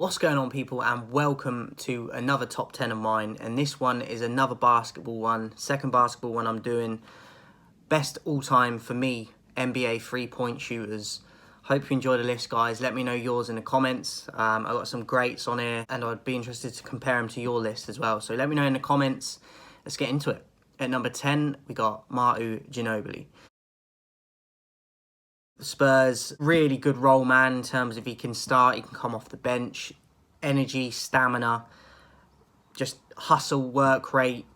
What's going on, people, and welcome to another top 10 of mine. And this one is another basketball one, second basketball one I'm doing. Best all-time for me, NBA three-point shooters. Hope you enjoy the list, guys. Let me know yours in the comments. I've got some greats on here, and I'd be interested to compare them to your list as well. So let me know in the comments. Let's get into it. At number 10, we got Manu Ginobili. Spurs, really good role man in terms of he can start, he can come off the bench, energy, stamina, just hustle, work rate,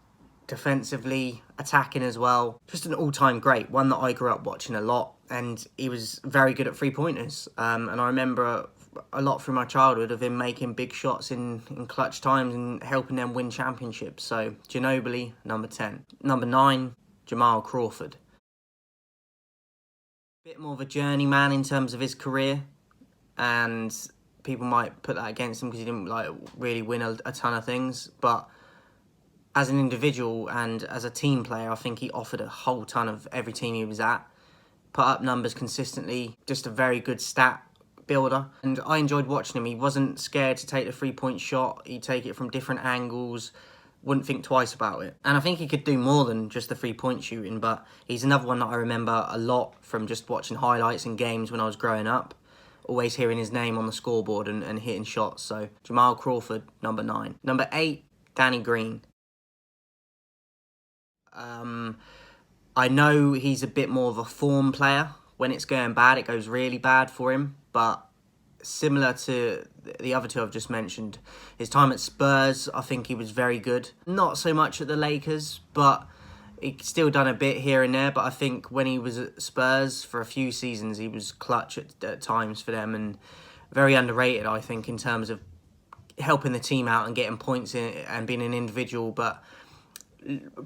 defensively, attacking as well. Just an all-time great, one that I grew up watching a lot, and he was very good at three-pointers. And I remember a lot through my childhood of him making big shots in clutch times and helping them win championships. So Ginobili, number 10. Number 9, Jamal Crawford. Bit more of a journeyman in terms of his career, and people might put that against him because he didn't really win a ton of things, but as an individual and as a team player, I think he offered a whole ton of every team he was at. Put up numbers consistently, just a very good stat builder, and I enjoyed watching him. He wasn't scared to take the three-point shot. He'd take it from different angles, wouldn't think twice about it. And I think he could do more than just the three-point shooting, but he's another one that I remember a lot from just watching highlights and games when I was growing up. Always hearing his name on the scoreboard and hitting shots. So Jamal Crawford, number 9. Number 8, Danny Green. I know he's a bit more of a form player. When it's going bad, it goes really bad for him, but similar to the other two I've just mentioned, his time at Spurs, I think he was very good. Not so much at the Lakers, but he still done a bit here and there. But I think when he was at Spurs for a few seasons, he was clutch at times for them, and very underrated, I think, in terms of helping the team out and getting points in and being an individual, but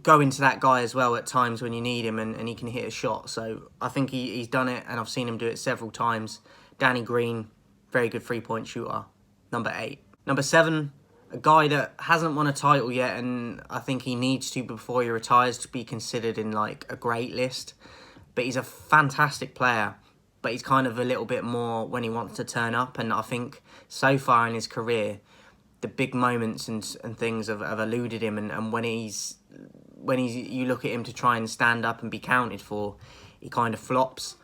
going to that guy as well at times when you need him, and he can hit a shot. So I think he's done it, and I've seen him do it several times. Danny Green, very good three-point shooter. Number 8. Number 7, a guy that hasn't won a title yet, and I think he needs to before he retires to be considered in a great list. But he's a fantastic player, but he's kind of a little bit more when he wants to turn up. And I think so far in his career, the big moments and things have eluded him. And when you look at him to try and stand up and be counted for, he kind of flops.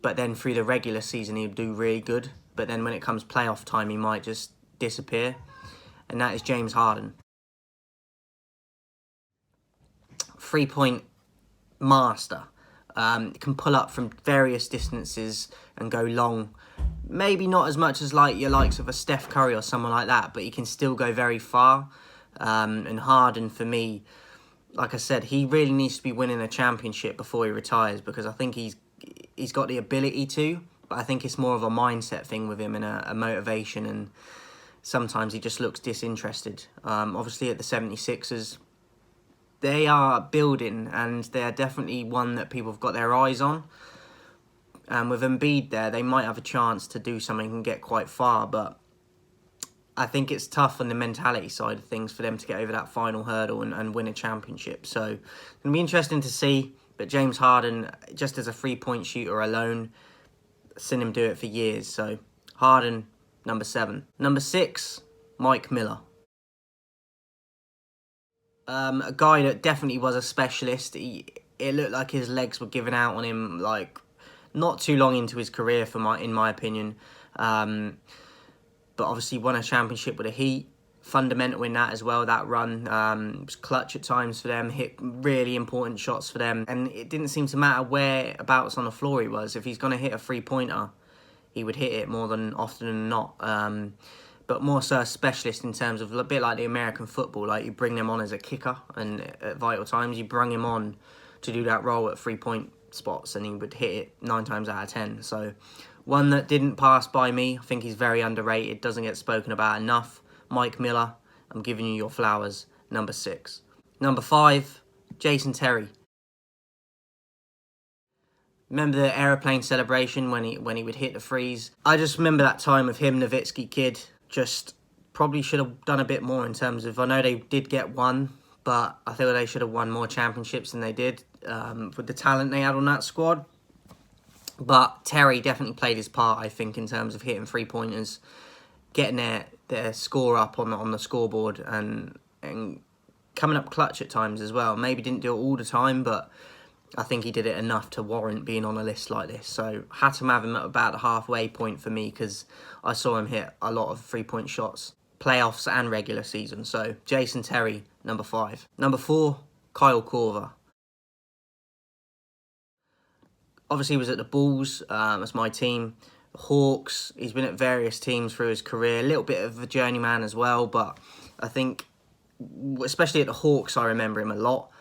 But then through the regular season, he'll do really good. But then when it comes playoff time, he might just disappear. And that is James Harden. Three-point master. Can pull up from various distances and go long. Maybe not as much as your likes of a Steph Curry or someone like that, but he can still go very far. And Harden, for me, like I said, he really needs to be winning a championship before he retires, because I think he's got the ability to, but I think it's more of a mindset thing with him and a motivation, and sometimes he just looks disinterested. Obviously at the 76ers, they are building, and they're definitely one that people have got their eyes on. And with Embiid there, they might have a chance to do something and get quite far, but I think it's tough on the mentality side of things for them to get over that final hurdle and win a championship. So it's going to be interesting to see. But James Harden, just as a three-point shooter alone, I've seen him do it for years. So Harden, number 7. Number 6, Mike Miller. A guy that definitely was a specialist. It looked like his legs were giving out on him not too long into his career, in my opinion. But obviously won a championship with the Heat. Fundamental in that as well, that run. Was clutch at times for them, hit really important shots for them, and it didn't seem to matter whereabouts on the floor he was. If he's going to hit a three-pointer, he would hit it more than often than not. But more so a specialist in terms of a bit like the American football, you bring them on as a kicker, and at vital times you bring him on to do that role at three-point spots, and he would hit it 9 times out of 10. So one that didn't pass by me. I think he's very underrated, doesn't get spoken about enough. Mike Miller, I'm giving you your flowers, number 6. Number 5, Jason Terry. Remember the aeroplane celebration when he would hit the threes? I just remember that time of him, Nowitzki kid, just probably should have done a bit more in terms of, I know they did get one, but I feel they should have won more championships than they did with the talent they had on that squad. But Terry definitely played his part, I think, in terms of hitting three-pointers, getting there their score up on the scoreboard and coming up clutch at times as well. Maybe didn't do it all the time, but I think he did it enough to warrant being on a list like this. So had to have him at about the halfway point for me because I saw him hit a lot of 3-point shots, playoffs and regular season. So Jason Terry, number 5. Number 4, Kyle Korver. Obviously he was at the Bulls, that's my team. Hawks, he's been at various teams through his career, a little bit of a journeyman as well, but I think especially at the Hawks I remember him a lot.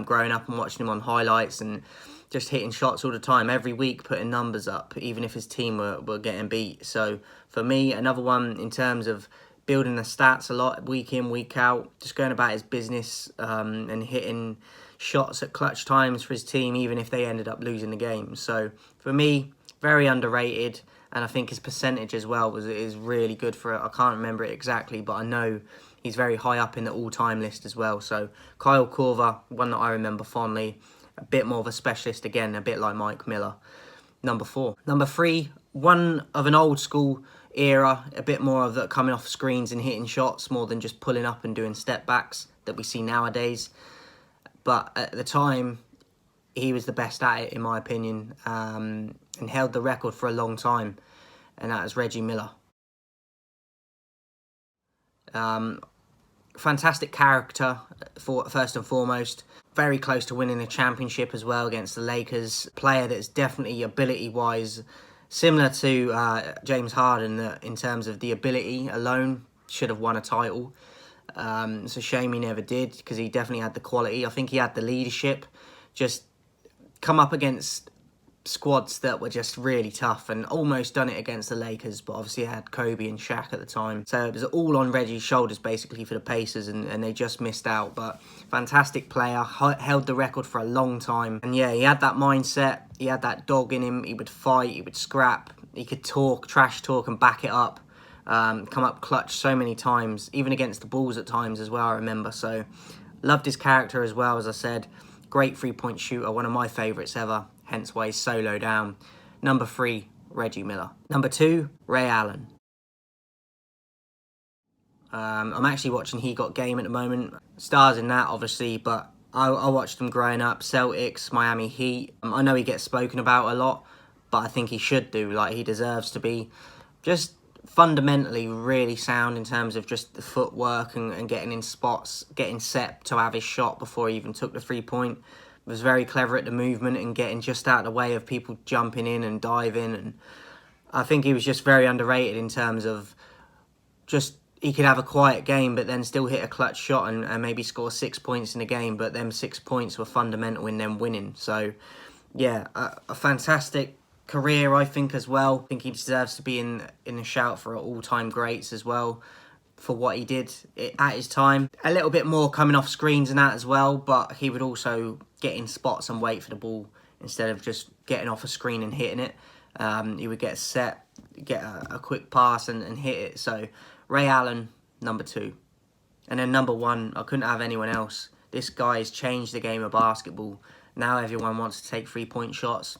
Growing up and watching him on highlights and just hitting shots all the time, every week putting numbers up, even if his team were getting beat. So for me, another one in terms of building the stats a lot, week in, week out, just going about his business and hitting shots at clutch times for his team, even if they ended up losing the game. So for me, very underrated, and I think his percentage as well is really good for it. I can't remember it exactly, but I know he's very high up in the all-time list as well. So Kyle Korver, one that I remember fondly. A bit more of a specialist again, a bit like Mike Miller. Number 4. Number 3, one of an old school era, a bit more of the coming off screens and hitting shots more than just pulling up and doing step backs that we see nowadays. But at the time, he was the best at it, in my opinion, and held the record for a long time, and that was Reggie Miller. Fantastic character, first and foremost. Very close to winning a championship as well against the Lakers. Player that's definitely ability-wise similar to James Harden in terms of the ability alone. Should have won a title. It's a shame he never did because he definitely had the quality. I think he had the leadership. Just come up against squads that were just really tough and almost done it against the Lakers, but obviously had Kobe and Shaq at the time. So it was all on Reggie's shoulders basically for the Pacers, and they just missed out. But fantastic player, held the record for a long time. And yeah, he had that mindset, he had that dog in him, he would fight, he would scrap, he could talk, trash talk and back it up. Come up clutch so many times, even against the Bulls at times as well, I remember. So loved his character as well, as I said. Great 3-point shooter, one of my favourites ever, hence why he's so low down. Number 3, Reggie Miller. Number 2, Ray Allen. I'm actually watching He Got Game at the moment. Stars in that, obviously, but I watched him growing up. Celtics, Miami Heat. I know he gets spoken about a lot, but I think he should do. Like, he deserves to be just fundamentally really sound in terms of just the footwork and getting in spots, getting set to have his shot before he even took the 3-point. Was very clever at the movement and getting just out of the way of people jumping in and diving. And I think he was just very underrated in terms of just he could have a quiet game but then still hit a clutch shot and maybe score 6 points in a game, but them 6 points were fundamental in them winning. So yeah, a fantastic career, I think, as well. I think he deserves to be in the shout for all-time greats as well for what he did at his time. A little bit more coming off screens and that as well, but he would also get in spots and wait for the ball instead of just getting off a screen and hitting it. He would get set, get a quick pass and hit it. So Ray Allen, number 2. And then number 1, I couldn't have anyone else. This guy has changed the game of basketball. Now everyone wants to take 3-point shots,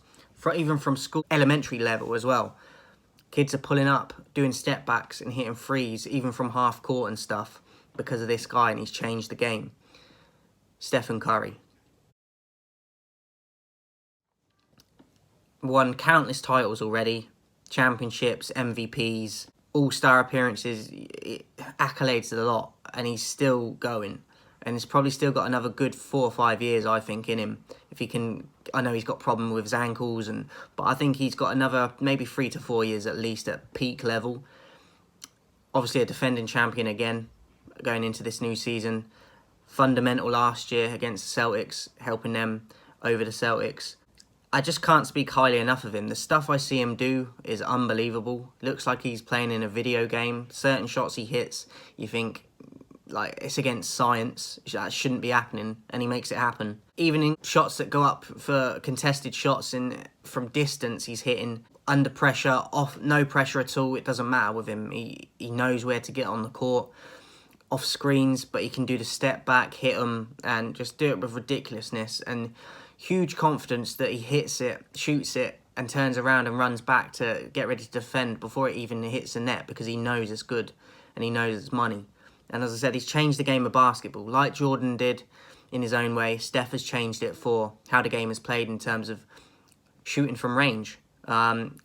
even from school, elementary level as well. Kids are pulling up, doing step backs and hitting threes, even from half court and stuff, because of this guy, and he's changed the game. Stephen Curry. Won countless titles already, championships, MVPs, all-star appearances, accolades a lot, and he's still going. And he's probably still got another good 4 or 5 years, I think, in him. If he can, I know he's got problem with his ankles, but I think he's got another maybe 3 to 4 years at least at peak level. Obviously a defending champion again, going into this new season. Fundamental last year against the Celtics, helping them over the Celtics. I just can't speak highly enough of him. The stuff I see him do is unbelievable. Looks like he's playing in a video game. Certain shots he hits, you think, like, it's against science, that shouldn't be happening, and he makes it happen. Even in shots that go up for contested shots from distance, he's hitting under pressure, off, no pressure at all. It doesn't matter with him. He knows where to get on the court, off screens, but he can do the step back, hit them, and just do it with ridiculousness and huge confidence that he hits it, shoots it, and turns around and runs back to get ready to defend before it even hits the net because he knows it's good. and he knows it's money. And as I said, he's changed the game of basketball. Like Jordan did in his own way, Steph has changed it for how the game is played in terms of shooting from range.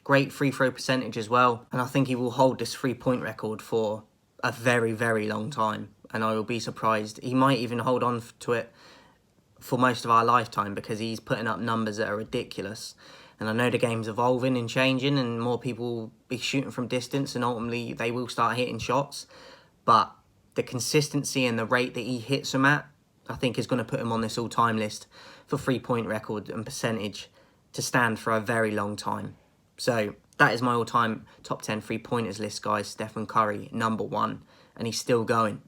Great free throw percentage as well. And I think he will hold this 3-point record for a very, very long time. And I will be surprised. He might even hold on to it for most of our lifetime because he's putting up numbers that are ridiculous. And I know the game's evolving and changing and more people will be shooting from distance and ultimately they will start hitting shots. But the consistency and the rate that he hits them at, I think is going to put him on this all-time list for 3-point record and percentage to stand for a very long time. So that is my all-time top 10 3-pointers list, guys. Stephen Curry, #1. And he's still going.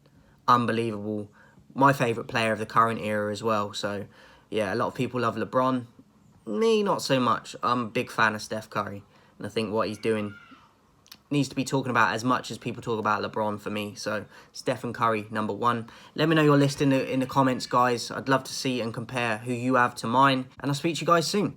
Unbelievable. My favourite player of the current era as well. So, yeah, a lot of people love LeBron. Me, not so much. I'm a big fan of Steph Curry. And I think what he's doing needs to be talking about as much as people talk about LeBron for me. So, Stephen Curry, #1. Let me know your list in the comments, guys. I'd love to see and compare who you have to mine. And I'll speak to you guys soon.